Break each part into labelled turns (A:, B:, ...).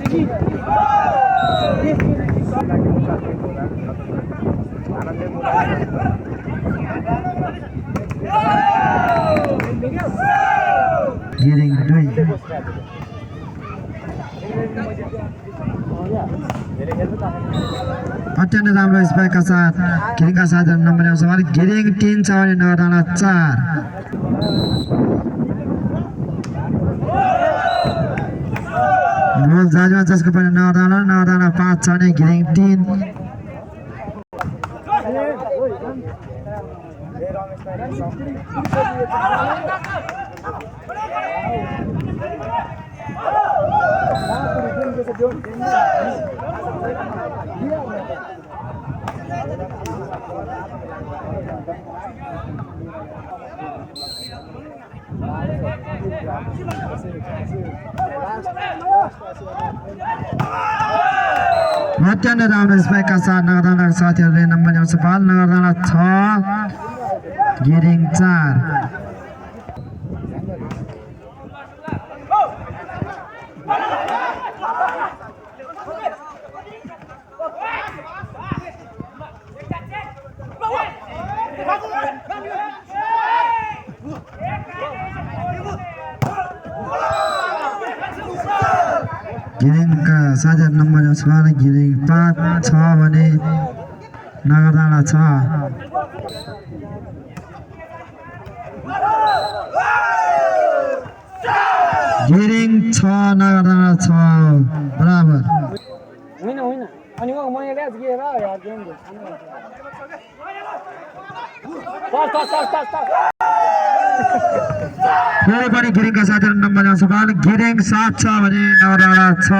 A: Giring 2 अत्यन्त राम्रो स्पाइकका साथ गिरिङका साथ नम्बर ल्याउँछ भने गिरिङ 3 छ भने नगरडाँडा 4 गोल जाजमा जसको पनि नगरडाँडा 5 छ भने गिरिङ 3 अत्यन्त राम्रो स्पाइकका साथ नगरडाँडाका साथीहरूले नम्बर ल्याउँछ पाल नगरडाँडा 6 गिरिङ 4 गिरिङका साथीहरू नम्बर ल्याउँछ भने गिरिङ 5 छ भने नगरडाँडा 6 गिरिङ 6 नगरडाँडा 6 बराबर
B: होइन होइन अनि मैले ल्याज गेर यार गेम दे
A: फेरि पनि गिरिङका साथीहरू नम्बर ल्याउँछ भने गिरिङ 7 छ भने नगरडाँडा 6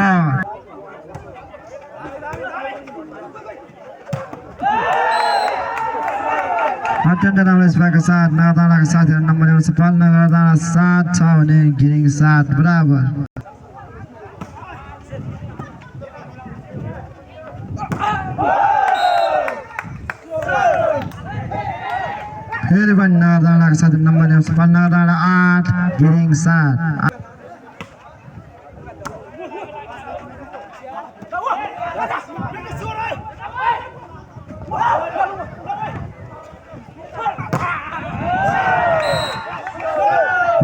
A: अत्यन्त राम्रो स्पाइकका साथ नगरडाँडाका साथीहरू नम्बर ल्याउँछ पाल नगरडाँडा 7 छ भने गिरिङ 7 बराबर फेरि पनि नगरडाँडाका साथीहरू नम्बर ल्याउँछ पाल नगरडाँडा 8 गिरिङ 7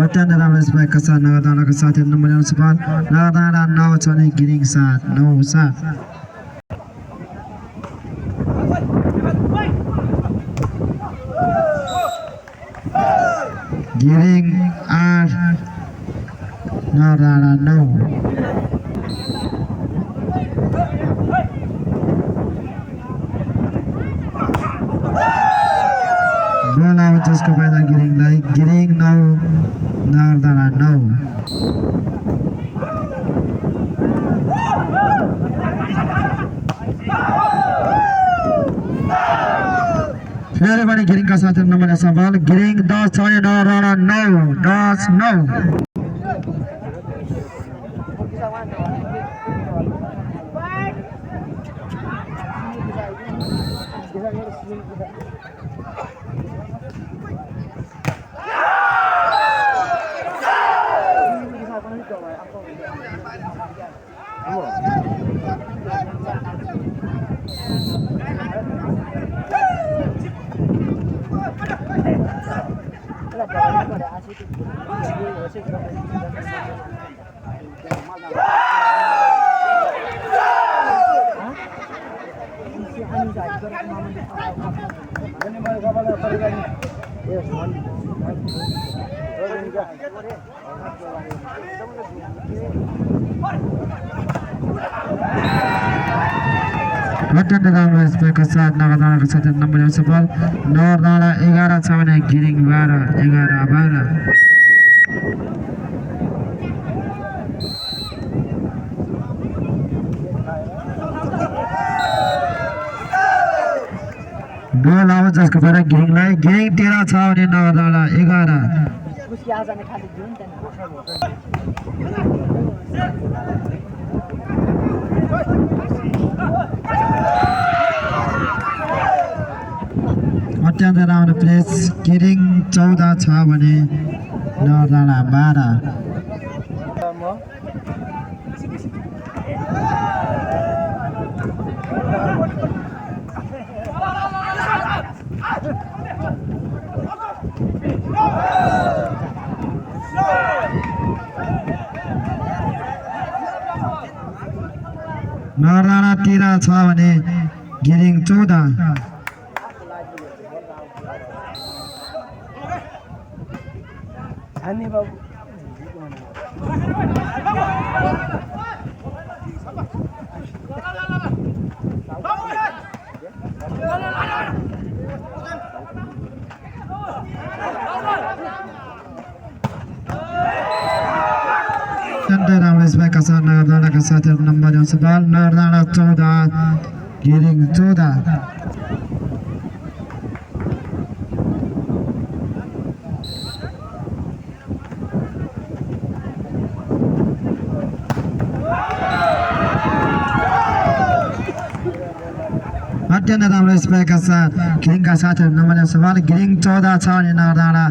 A: अत्यन्त राम्रो स्पाइकका साथ नगरडाँडाका साथीहरू नम्बर ल्याउँछ पाल नगरडाँडा 9 छ भने गिरिङ 7 9-7 गिरिङ 8 नगरडाँडा 9 गोल आउँछ जसको फाइदा गिरिङलाई गिरिङ 9 नगरडाँडा 9 फेरि पनि गिरिङका साथीहरू नम्बर ल्याउँछ बल गिरिङ 10 छ भने नगरडाँडा 9 10-9 अत्यन्त राम्रो स्पाइकका साथ नगरडाँडाका साथीहरू नम्बर ल्याउँछ बल नगरडाँडा 11 छ भने गिरिङ 12 11-12 गोल आउँछ जसको फाइदा गिरिङलाई गिरिङ 13 छ भने नगरडाँडा 11 अत्यन्त राम्रो प्लेस गिरिङ 14 छ भने नगरडाँडा 12 नरडाँडा 13 छ भने गिरिङ 14
B: हान्ने बाबु
A: Center Ramesh by Kasar Nagardana Kasatir number Yosabal Nardana 14 Giring 14 Center Ramesh by Kasar Giring Kasatir number Yosabal Giring 14 छ नि नगरडाँडा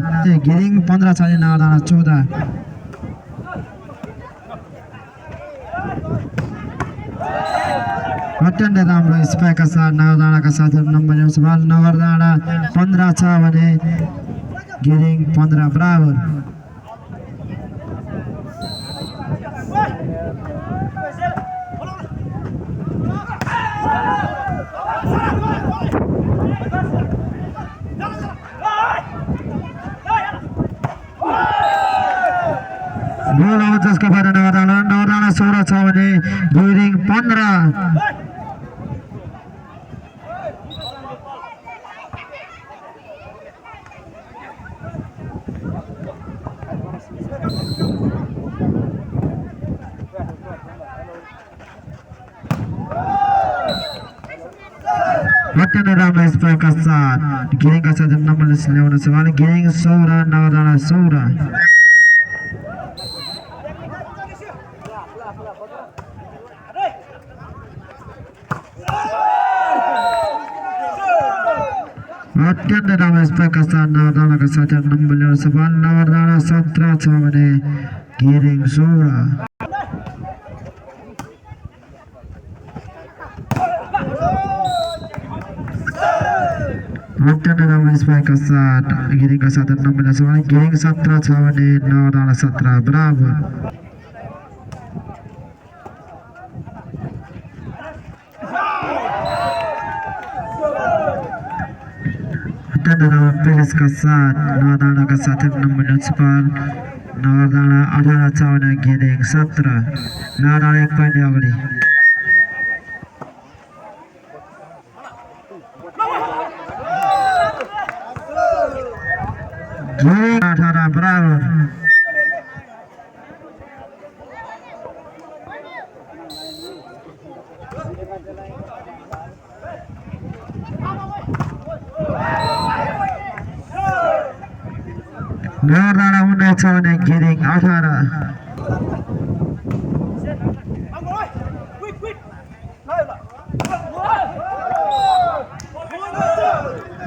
A: गिरिङ 15 छ नि नगरडाँडा 14 अत्यन्त राम्रो स्पाइकका साथ नगरडाँडाका साथीहरू नम्बर सवाल नगरडाँडा 15 छ भने गिरिङ 15 बराबर गोल आउँछ जसको फाइदा नगरडाँडा 16 छ भने गिरिङ 15 अत्यन्त राम्रो स्पाइकका साथ गिरिङका साथ नम्बर ल्याउन छ भने गिरिङ 16 नगरडाँडा 16 अत्यन्त राम्रो स्पाइकका साथ नगरडाँडाका साथीहरू नम्बर ल्याउन छ भने नगरडाँडा 17 छ भने गिरिङ 16 अत्यन्त राम्रो स्पाइकका साथ गिरिङका साथीहरू नम्बर ल्याउन छ भने गिरिङ 17 छ भने नगरडाँडा 17 बराबर अत्यन्त राम्रो पेसका साथ नगरडाँडाका साथीहरू नम्बर ल्याउन छ भने नगरडाँडा 18 छ भने गिरिङ 17 नगरडाँडा 1 पोइन्ट अगाडि गिरिङ 18 बराबर नगरडाँडा 19 छ भने गिरिङ 18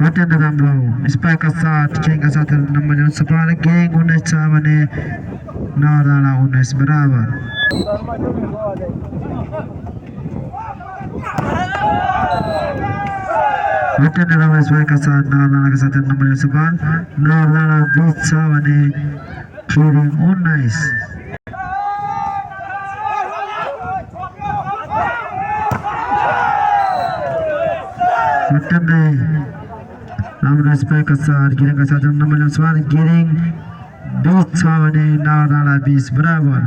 A: अत्यन्त राम्रो स्पाइकका साथ गिरिङका साथीहरू नम्बर ल्याउन छ भने गिरिङ 19 छ भने नगरडाँडा 19 बराबर अत्यन्त राम्रो स्पाइकका साथ नगरडाँडाका साथीहरू नम्बर ल्याउन छ भने नगरडाँडा 20 छ भने गिरिङ 19 अत्यन्त राम्रो स्पाइकका साथ गिरिङका साथीहरू नम्बर ल्याउन छ भने गिरिङ 20 छ भने नगरडाँडा 20 बराबर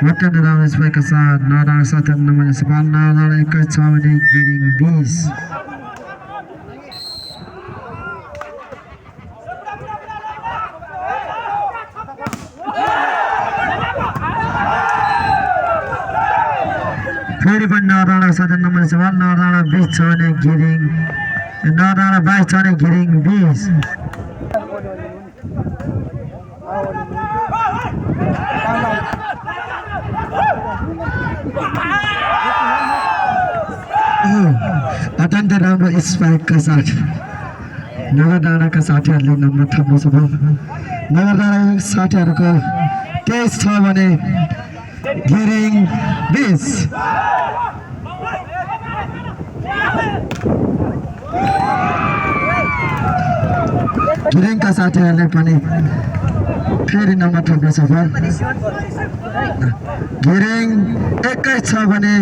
A: अत्यन्त राम्रो स्पाइकका साथ नगरडाँडाका साथीहरू नम्बर ल्याउन छ भने नगरडाँडा 21 छ भने गिरिङ 20 फेरि पनि नगरडाँडाका साथीहरू नम्बर ल्याउन छ भने नगरडाँडा 20 छ भने गिरिङ नगरडाँडा 22 छ भने गिरिङ 20 अत्यन्त राम्रो स्पाइकका साथ नगरडाँडाका साथीहरूले नम्बर थप्नु छ नगरडाँडा साथीहरूको 23 छ भने गिरिङ 20 गिरिङका साथीहरूले पनि फेरि नम्बर ठोक्न सफल गिरिङ 21 छ भने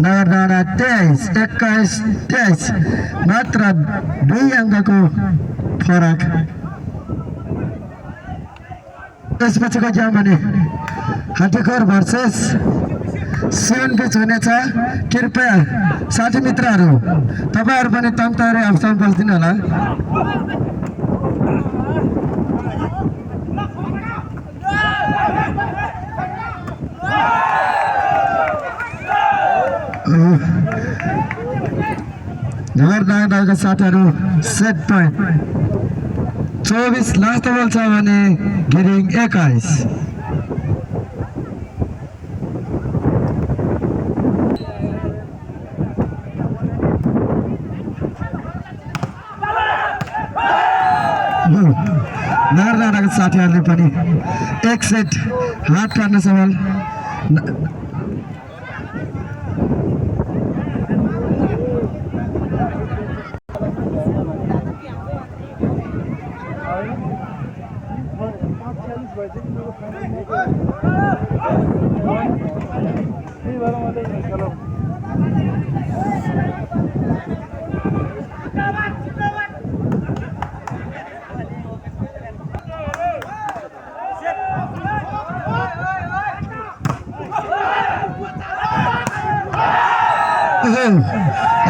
A: नगरडाँडा 23 मात्र 2 अङ्कको फरक त्यसपछिको गेम भने हाटीखोर भर्सेस सुन बीच हुनेछ कृपया साथी मित्रहरू तपाईहरु पनि तम्तारे अवस्थामा बस्दिनु होला नगरडाँडाका साथीहरू सेट पोइन्ट 24 लास्ट बल छ भने गिरिङ 21 नगरडाँडाका साथीहरूले पनि एक सेट हात पार्न सफल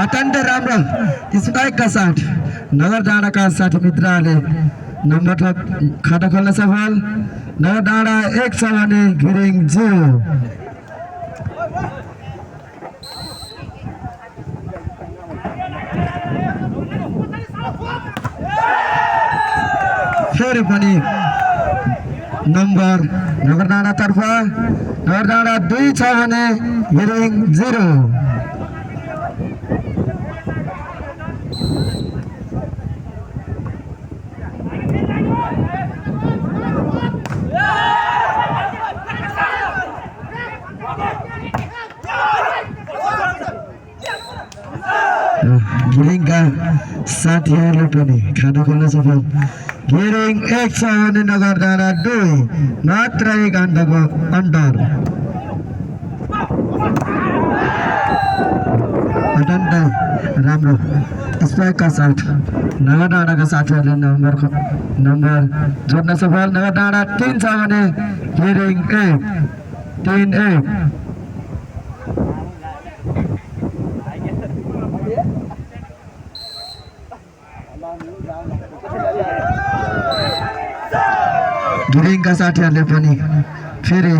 A: अत्यन्त राम्रो स्पाइकका साथ नगरडाँडाका साथी मित्रहरूले नम्बर खाता खोल्न सफल नगरडाँडा 1 छ भने गिरिङ 0 फेरि पनि नम्बर नगरडाँडा तर्फ नगरडाँडा 2 छ भने गिरिङ 0 गिरिङका साथीहरूले पनि खाना खोल्न सफल गिरिङ 1 छ भने नगरडाँडा 2 मात्र 1 अङ्कको अन्तर अत्यन्त राम्रो स्पाइकका साथ नगरडाँडाका साथीहरूले नम्बर जोड्न सफल नगरडाँडा 3 छ भने गिरिङ 1 गिरिङका साथीहरूले पनि फेरि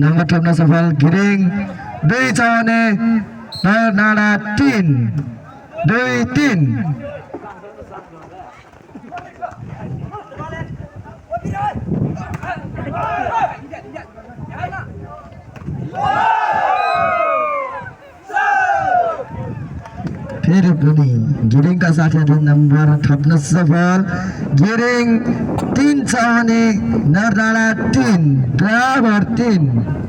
A: नम्बर ठोक्न सफल गिरिङ 2 छ भने नगरडाँडा 3 फेरि पनि गिरिङका साथीहरूले नम्बर थप्न सफल गिरिङ 3 छ भने नगरडाँडा 3 बराबर 3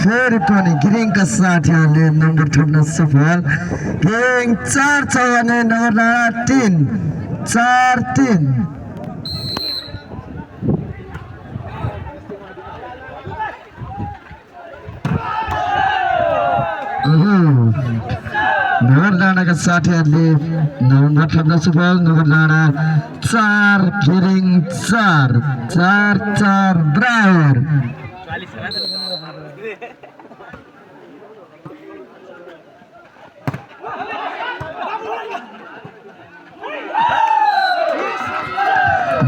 A: फेरि पनि गिरिङका साथीहरूले नम्बर ठोक्न सफल गिरिङ 4 छ भने नगरडाँडा 3 4-3 नगरडाँडाका साथीहरूले नम्बर ठोक्न सफल नगरडाँडा 4 गिरिङ 4 बराबर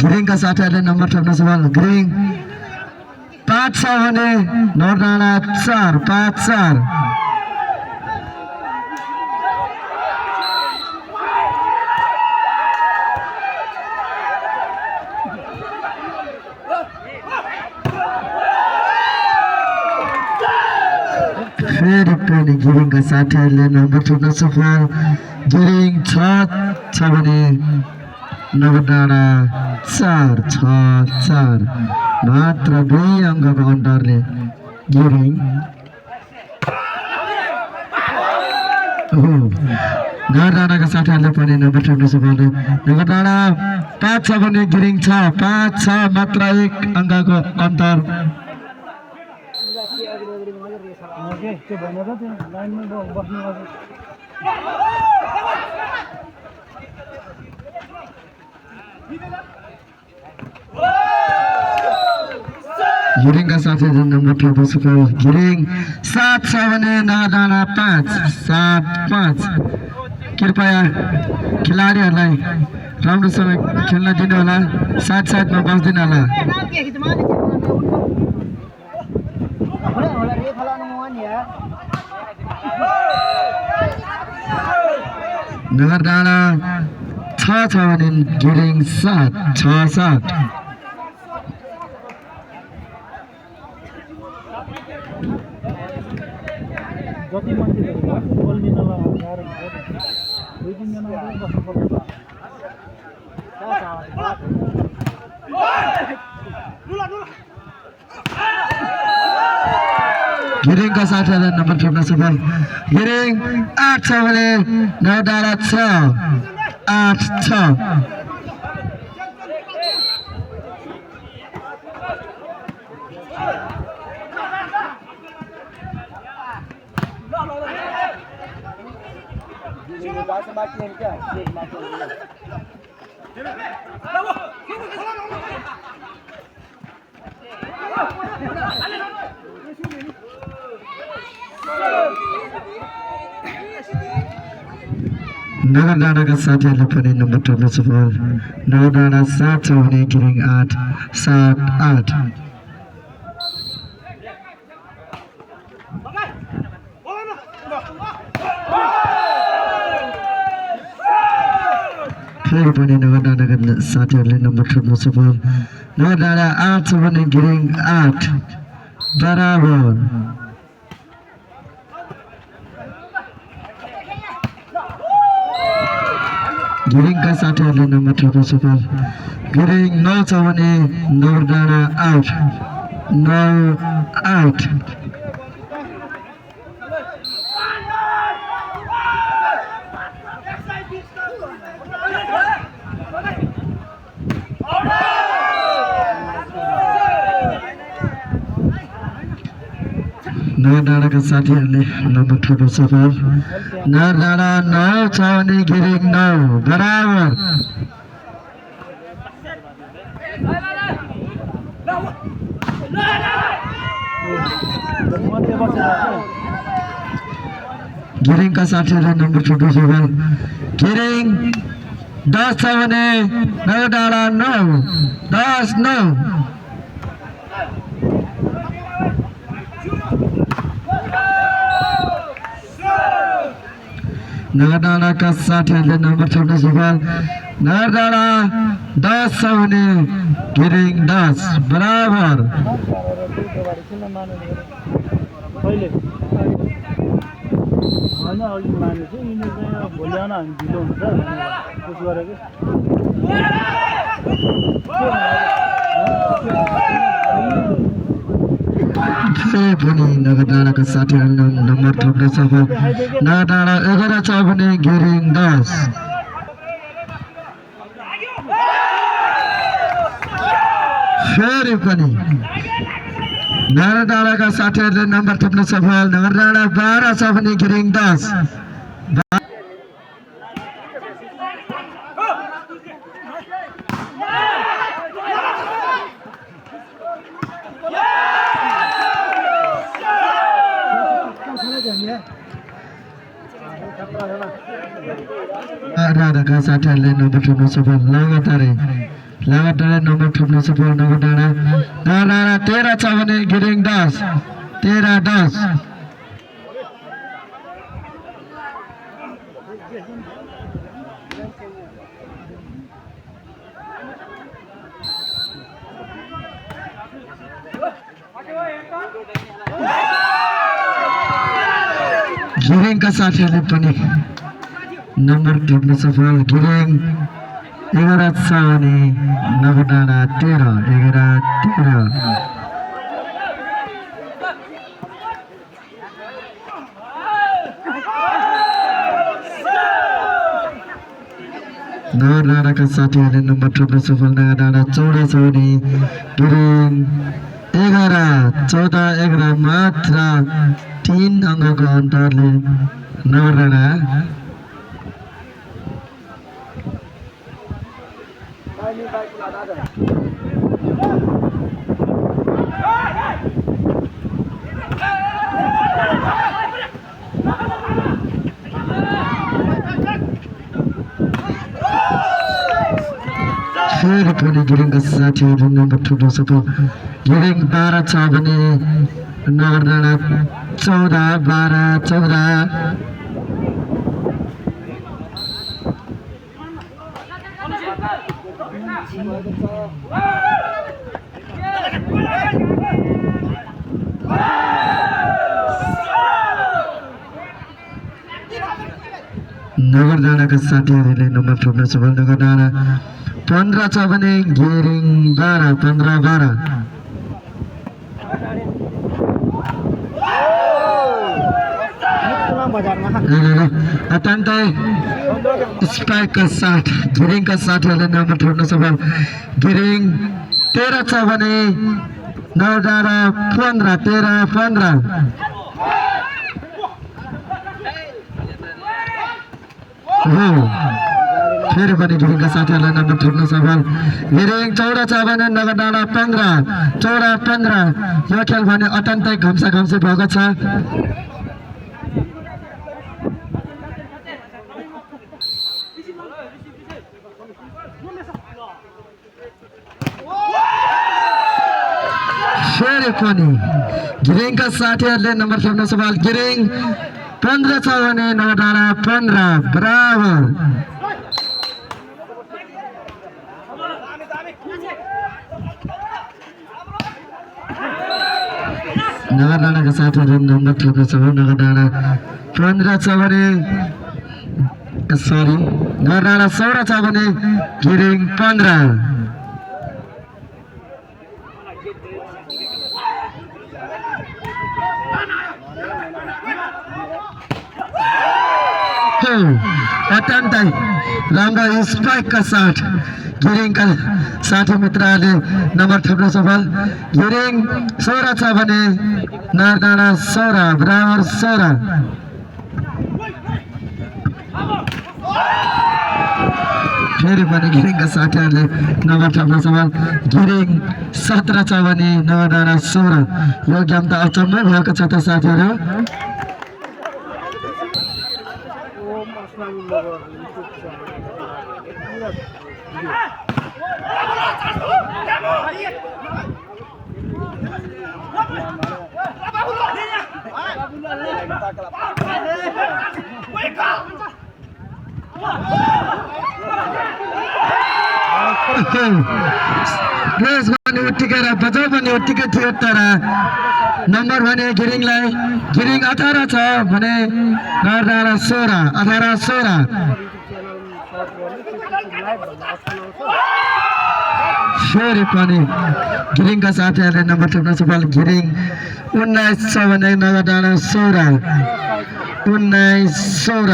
A: गिरिङका साथीहरूले नम्बर ठोक्न सफल गिरिङ 5 छ भने नगरडाँडा 4 फेरि पनि गिरिङका साथीहरूले नम्बर ठोक्न सफल गिरिङ 6 छ भने नगरडाँडा 4 6-4 मात्र 2 अङ्कको अन्तरले गिरिङ नगरडाँडाका साथीहरूले पनि नम्बर ठोक्नु छ भने नगरडाँडा 5 छ भने गिरिङ 6 5-6 मात्र 1 अङ्कको अन्तर
B: त्यो भनेर त्यो लाइनमा बस्नु
A: गिरिङका साथीहरू नम्बर ठोक्नु छ गिरिङ 7 छ भने नगरडाँडा 5 7-5 कृपया खेलाडीहरूलाई राम्रोसँग खेल्न दिनु होला साथमा बस्दिनु होला नगरडाँडा 6 छ भने गिरिङ 7 6-7
B: जति मान्छेहरू बोल्दिनलाई गाह्रो हुन्छ 2-3 जना मात्रै बस्नुपर्छ
A: गिरिङका साथीहरूले नम्बर ठोक्न सक्छ गिरिङ 8 छ भने नगरडाँडा 6 8-6 नगरडाँडाका साथीहरूले पनि नम्बर ठोक्न सक्छ नगरडाँडा 7 छ भने गिरिङ 8 7-8 फेरि पनि नगरडाँडाका साथीहरूले नम्बर ठोक्न सक्छ नगरडाँडा 8 छ भने गिरिङ 8 बराबर गिरिङका साथीहरूले नम्बर ठोक्न सक्छ गिरिङ 9 छ भने नगरडाँडा 8 9-8 नगरडाँडाका साथीहरूले नम्बर ठोक्न सक्छ नगरडाँडा 9 छ भने गिरिङ 9 बराबर गिरिङका साथीहरूले नम्बर ठोक्न सक्छ गिरिङ 10 छ भने नगरडाँडा 9 10-9 नगरडाँडाका साथीहरूले नम्बर ठोक्न सक्छ नगरडाँडा 10 छ भने गिरिङ 10 बराबर
B: होइन अघि माने चाहिँ यिनीहरू चाहिँ भोलि आउन हामी ढिलो हुन्छ त्यसो गरेको
A: फेरि पनि नगरडाँडाका साथीहरूले नम्बर ठोक्न सक्छ नगरडाँडा 11 छ भने गिरिङ 10 फेरि पनि नगरडाँडाका साथीहरूले नम्बर थप्न सफल नगरडाँडा 12 छ भने गिरिङ 10 नगरडाँडाका साथीहरूले नम्बर थप्न सफल लगातारै नम्बर थप्न सफल नगरडाँडा 13 छ भने गिरिङ 10 13-10 गिरिङका साथीहरूले पनि नम्बर थप्न सफल गिरिङ 11 छ भने नगरडाँडा 13 11-13 नगरडाँडाका साथीहरूले नम्बर ठोक्न सफल नगरडाँडा 14 छ भने गिरिङ 11-14 मात्र 3 अङ्कको अन्तरले नगरडाँडा फेरि पनि गिरिङका साथीहरू नम्बर ठुलो सफल गिरिङ 12 छ भने नगरडाँडा 14-12-14 नगरडाँडाका साथीहरूले नम्बर ठोक्न सफल नगरडाँडा 15 छ भने गिरिङ 12-15-12 अत्यन्तै स्पाइकका साथ गिरिङका साथीहरूले नम्बर ठोक्न सफल गिरिङ 13 छ भने नगरडाँडा 15-13-15 फेरि पनि गिरिङका साथीहरूलाई नम्बर ठोक्न सफल गिरिङ 14 छ भने नगरडाँडा 15-14-15 यो खेल भने अत्यन्तै घम्सा भएको छ फेरि पनि गिरिङका साथीहरूले नम्बर ठोक्न सफल गिरिङ 15 छ भने नगरडाँडा 15 बराबर नगरडाँडाका साथीहरू नम्बर ठोक्न सफल नगरडाँडा 15 छ भने नगरडाँडा 16 छ भने गिरिङ 15 अत्यन्तै राम्रो स्पाइकका साथ गिरिङका साथी मित्रहरूले नम्बर ठोक्न सफल गिरिङ 16 छ भने नगरडाँडा 16 बराबर 16 फेरि पनि गिरिङका साथीहरूले नम्बर ठोक्न सफल गिरिङ 17 छ भने नगरडाँडा 16 यो गेम त अचम्मै भएको छ त साथीहरू प्लेस भने उत्तिकै र बजाउ भने उत्तिकै थियो तर नम्बर भने गिरिङलाई गिरिङ 18 छ भने नगरडाँडा 18-16 फेरि पनि गिरिङका साथीहरूले नम्बर ठोक्न सफल गिरिङ 19 छ भने नगरडाँडा 19-16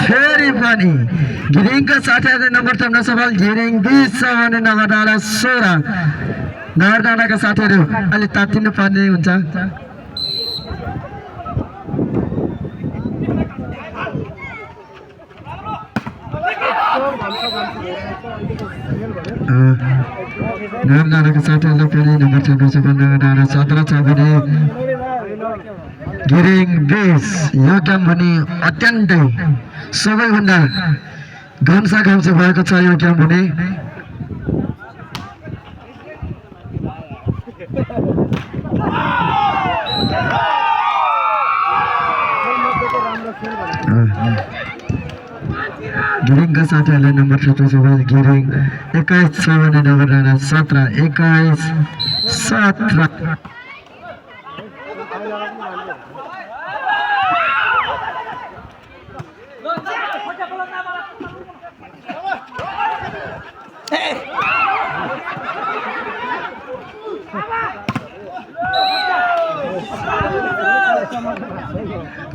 A: फेरि पनि गिरिङका साथीहरूले नम्बर ठोक्न सफल गिरिङ 20 छ भने नगरडाँडा 16 नगरडाँडाका साथीहरू अलि तातिनु पर्ने हुन्छ नगरडाँडाका साथीहरूलाई पनि नम्बर ठोक्न सफल नगरडाँडा 17 छ भने गिरिङ 20 यो गेम भने अत्यन्तै सबैभन्दा घम्सा भएको छ यो गेम भने गिरिङका साथीहरूले नम्बर 17 गिरिङ 21 छ भने नगर डाँडा 17 21 17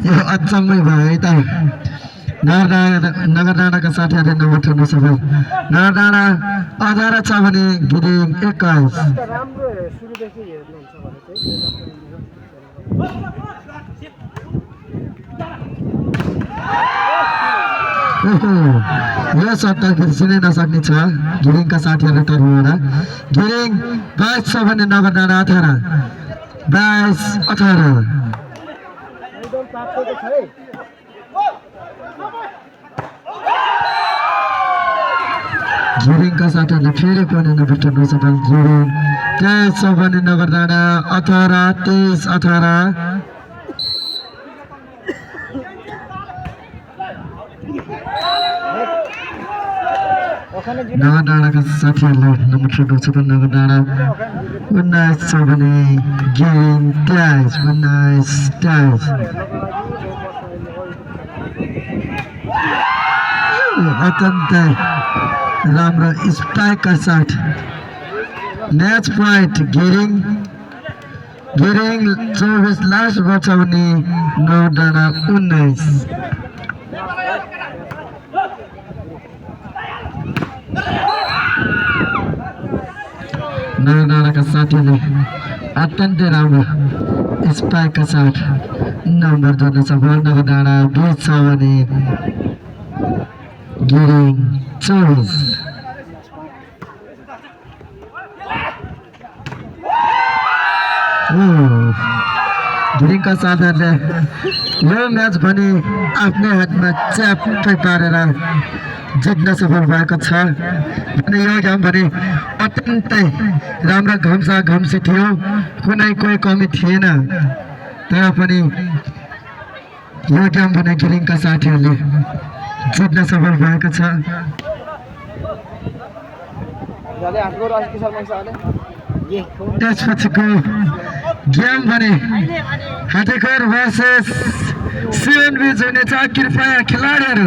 A: यो अचम्मै भयो है त नगर डाँडाका साथीहरूले नम्बर 17 नगर डाँडा 18 छ भने गिरिङ 21
B: राम्रो सुरुदेखि हेर्नुहुन्छ भने
A: यो सट्टा बिर्सिनै नसक्ने छ गिरिङका साथीहरू तर्फबाट गिरिङ 22 छ भने नगर डाँडा 18 22 18 गिरिङका साथीहरूले फेरि पनि नम्बर 17 गिरिङ 23 छ भने नगर डाँडा 18 23 18 नगर डाँडाका साथीहरूले नम्बर 17 नगर डाँडा 19 छ भने गिरिङ 23 19 23 अत्यन्तै राम्रो स्ट्राइकका साथ म्याच पोइन्ट गिरिङ 24 लास्ट बच्छ भने नगर डाँडा 19 नगर डाँडाका साथीहरूले अत्यन्तै राम्रो स्पाइकका साथ नम्बर जोड्न सफल नगर डाँडा 20 छ भने गिरिङ 24 गिरिङका साथीहरूले यो म्याच पनि आफ्नै हातमा च्याप्पै पारेर जित्न सफल भएको छ भने यो गेम भने अत्यन्तै राम्रो घम्सी थियो कुनै कोही कमी थिएन तर पनि यो गेम भने गिरिङका साथीहरूले जित्न सफल भएको छ त्यसपछिको गेम भने हातेखोर भर्सेस सिएनबी हुनेछ कृपया खेलाडीहरू